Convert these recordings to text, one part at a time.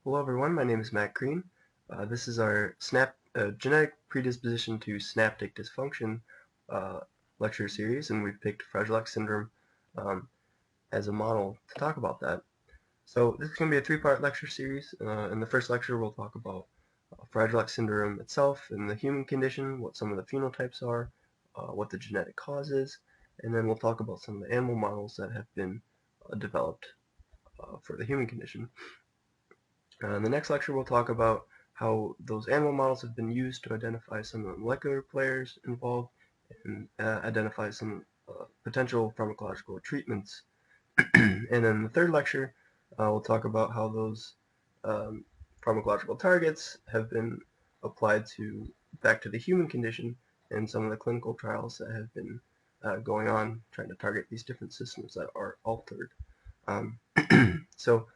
Hello everyone, my name is Matt Green. This is our genetic predisposition to synaptic dysfunction uh, lecture series, and we've picked Fragile X syndrome um, as a model to talk about that. So this is going to be a three-part lecture series. In the first lecture, we'll talk about Fragile X syndrome itself and the human condition, what some of the phenotypes are, what the genetic cause is, and then we'll talk about some of the animal models that have been developed for the human condition. In the next lecture, we'll talk about how those animal models have been used to identify some of the molecular players involved and identify some potential pharmacological treatments. And then the third lecture, we'll talk about how those um, pharmacological targets have been applied back to the human condition and some of the clinical trials that have been going on trying to target these different systems that are altered. Um, so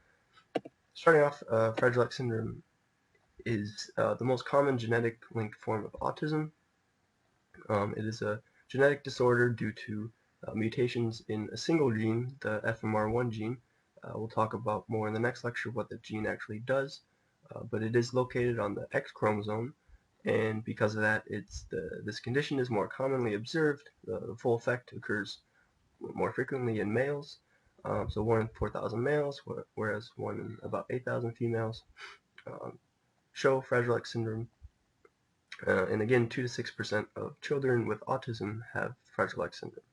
starting off, Fragile X syndrome is the most common genetic linked form of autism. It is a genetic disorder due to mutations in a single gene, the FMR1 gene. We'll talk about more in the next lecture what the gene actually does, but it is located on the X chromosome, and because of that, this condition is more commonly observed. The full effect occurs more frequently in males, so 1 in 4,000 males, whereas 1 in about 8,000 females um, show Fragile X syndrome. And again, 2 to 6% of children with autism have Fragile X syndrome.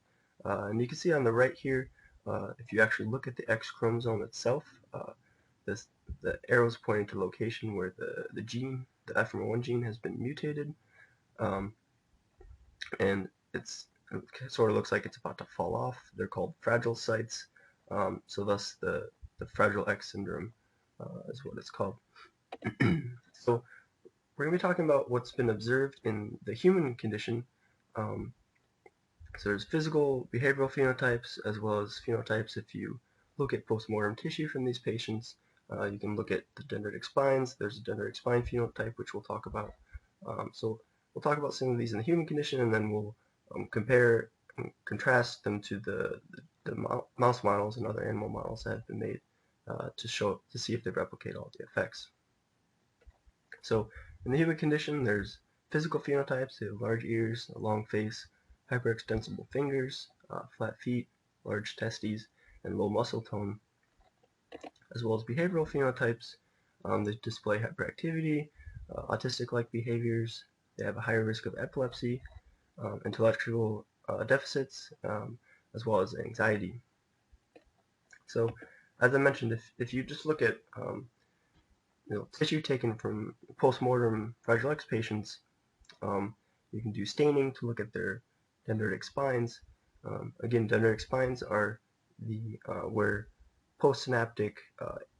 And you can see on the right here, if you actually look at the X chromosome itself, this, the arrows pointing to location where the gene, the FMR1 gene, has been mutated. Um, and it sort of looks like it's about to fall off. They're called fragile sites. So thus the Fragile X syndrome is what it's called. So we're going to be talking about what's been observed in the human condition. Um, so there's physical, behavioral phenotypes, as well as phenotypes if you look at postmortem tissue from these patients. You can look at the dendritic spines. There's a dendritic spine phenotype, which we'll talk about. So we'll talk about some of these in the human condition, and then we'll compare and contrast them to the mouse models and other animal models that have been made to see if they replicate all the effects. So in the human condition, there's physical phenotypes. They have large ears, a long face, hyperextensible fingers, flat feet, large testes, and low muscle tone, as well as behavioral phenotypes. They display hyperactivity, autistic-like behaviors. They have a higher risk of epilepsy, intellectual deficits, as well as anxiety. So, as I mentioned, if you just look at tissue taken from postmortem Fragile X patients, you can do staining to look at their dendritic spines. Again, dendritic spines are where postsynaptic,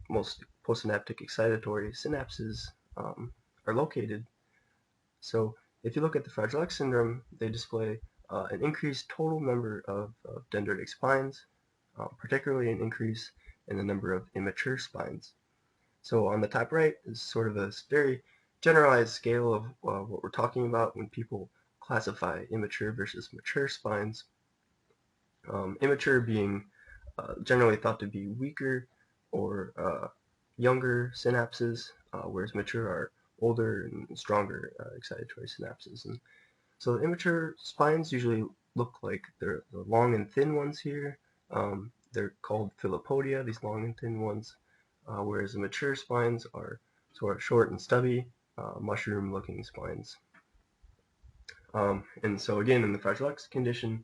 most postsynaptic excitatory synapses are located. So if you look at the Fragile X syndrome, they display an increased total number of dendritic spines, particularly an increase in the number of immature spines. So on the top right is sort of a very generalized scale of what we're talking about when people classify immature versus mature spines. Immature being generally thought to be weaker or younger synapses, whereas mature are older and stronger excitatory synapses. And so the immature spines usually look like they're the long and thin ones here. They're called filopodia, these long and thin ones, whereas the mature spines are sort of short and stubby, mushroom-looking spines. And so again, in the Fragile X condition,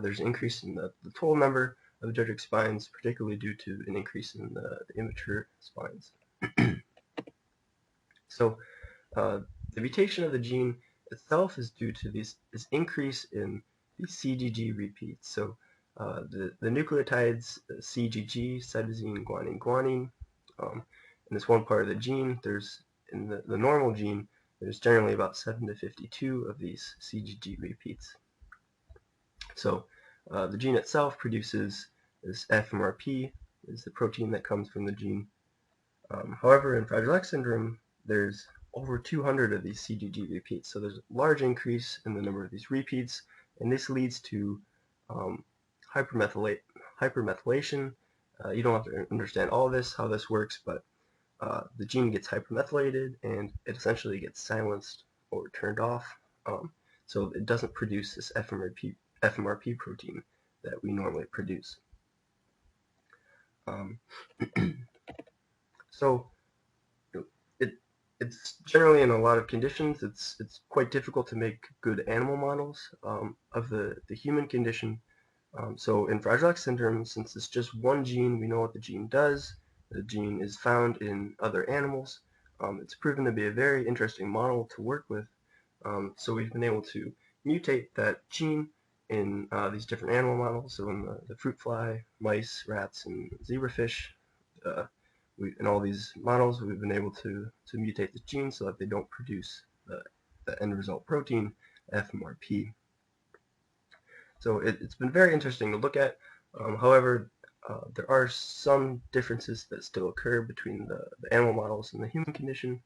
there's an increase in the total number of dendritic spines, particularly due to an increase in the immature spines. So the mutation of the gene itself is due to this increase in the CGG repeats. So the nucleotides CGG, cytosine, guanine, guanine, in this one part of the gene, in the normal gene, there's generally about 7 to 52 of these CGG repeats. So the gene itself produces this FMRP, is the protein that comes from the gene. However, in Fragile X syndrome, there's over 200 of these CGG repeats. So there's a large increase in the number of these repeats, and this leads to hypermethylation. You don't have to understand all of this, how this works, but the gene gets hypermethylated and it essentially gets silenced or turned off, so it doesn't produce this FMRP protein that we normally produce. Um, so it, it's generally, in a lot of conditions, it's quite difficult to make good animal models of the human condition. So in Fragile X syndrome, since it's just one gene, we know what the gene does. The gene is found in other animals. It's proven to be a very interesting model to work with. So we've been able to mutate that gene in these different animal models. So in the fruit fly, mice, rats, and zebrafish, uh, in all these models, we've been able to mutate the gene so that they don't produce the end result protein, FMRP. So it's been very interesting to look at. However, there are some differences that still occur between the animal models and the human condition.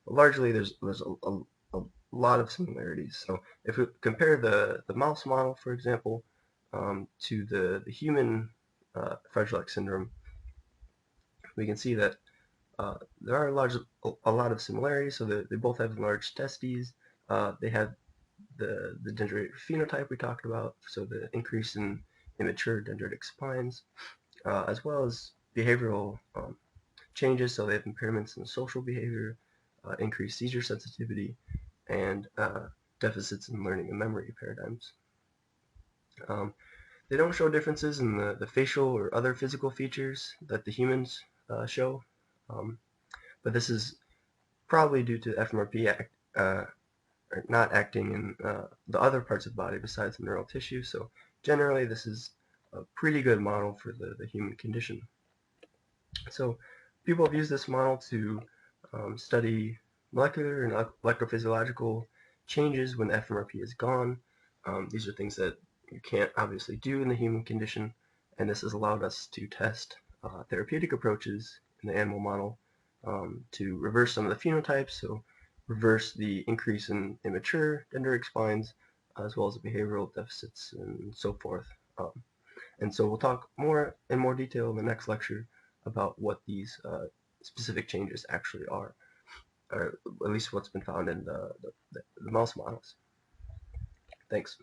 Largely, there's a lot of similarities. So if we compare the mouse model, for example, to the human Fragile X syndrome, we can see that there are a lot of similarities. So they both have large testes. They have the dendritic phenotype we talked about, so the increase in immature dendritic spines, as well as behavioral changes. So they have impairments in social behavior, increased seizure sensitivity, and deficits in learning and memory paradigms. They don't show differences in the facial or other physical features that the humans show, but this is probably due to FMRP not acting in the other parts of the body besides the neural tissue. So generally, this is a pretty good model for the human condition. So people have used this model to study molecular and electrophysiological changes when FMRP is gone. These are things that you can't obviously do in the human condition, and this has allowed us to test therapeutic approaches in the animal model to reverse some of the phenotypes, so reverse the increase in immature dendritic spines, as well as the behavioral deficits and so forth. And so we'll talk in more detail in the next lecture about what these specific changes actually are, or at least what's been found in the mouse models. Thanks.